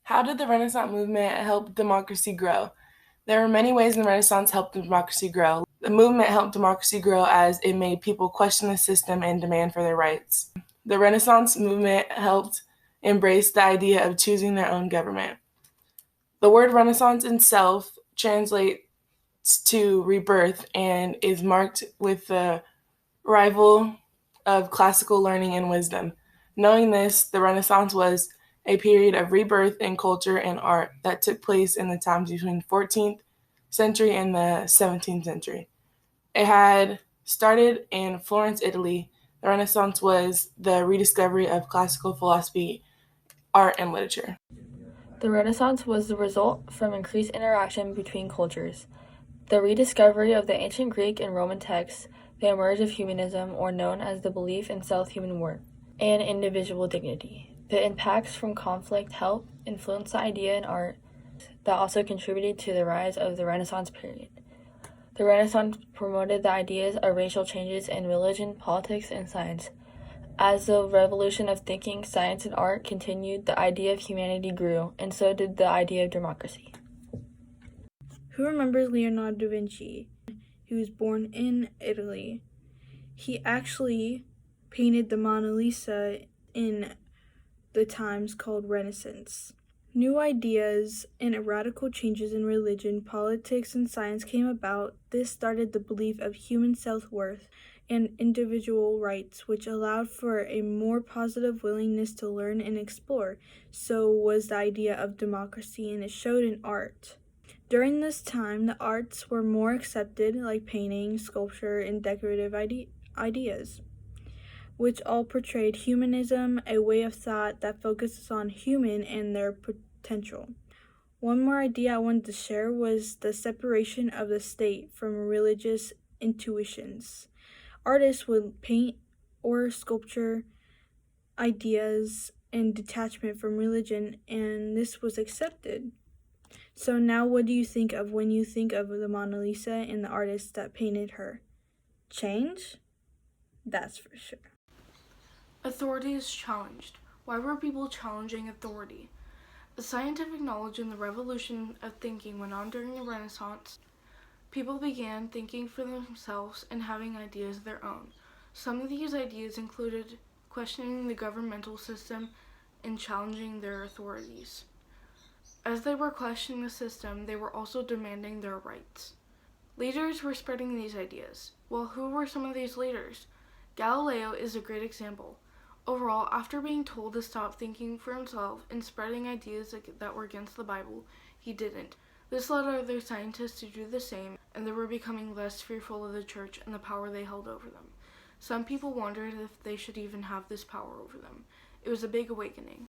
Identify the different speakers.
Speaker 1: How did the Renaissance movement help democracy grow? There were many ways the Renaissance helped democracy grow. The movement helped democracy grow as it made people question the system and demand for their rights. The Renaissance movement helped embrace the idea of choosing their own government. The word Renaissance itself translates to rebirth and is marked with the arrival of classical learning and wisdom. Knowing this, the Renaissance was a period of rebirth in culture and art that took place in the times between the 14th century and the 17th century. It had started in Florence, Italy. The Renaissance was the rediscovery of classical philosophy, art, and literature.
Speaker 2: The Renaissance was the result from increased interaction between cultures, the rediscovery of the ancient Greek and Roman texts, the emergence of humanism, or known as the belief in self-human worth, and individual dignity. The impacts from conflict helped influence the idea in art that also contributed to the rise of the Renaissance period. The Renaissance promoted the ideas of racial changes in religion, politics, and science. As the revolution of thinking, science, and art continued, the idea of humanity grew, and so did the idea of democracy.
Speaker 3: Who remembers Leonardo da Vinci? He was born in Italy. He actually painted the Mona Lisa in the times called Renaissance. New ideas and radical changes in religion, politics, and science came about. This started the belief of human self-worth and individual rights, which allowed for a more positive willingness to learn and explore. So was the idea of democracy, and it showed in art. During this time, the arts were more accepted, like painting, sculpture, and decorative ideas, which all portrayed humanism, a way of thought that focuses on human and their potential. One more idea I wanted to share was the separation of the state from religious intuitions. Artists would paint or sculpture ideas and detachment from religion, and this was accepted. So now what do you think of when you think of the Mona Lisa and the artist that painted her? Change? That's for sure.
Speaker 4: Authority is challenged. Why were people challenging authority? The scientific knowledge and the revolution of thinking went on during the Renaissance. People began thinking for themselves and having ideas of their own. Some of these ideas included questioning the governmental system and challenging their authorities. As they were questioning the system, they were also demanding their rights. Leaders were spreading these ideas. Well, who were some of these leaders? Galileo is a great example. Overall, after being told to stop thinking for himself and spreading ideas that were against the Bible, he didn't. This led other scientists to do the same, and they were becoming less fearful of the church and the power they held over them. Some people wondered if they should even have this power over them. It was a big awakening.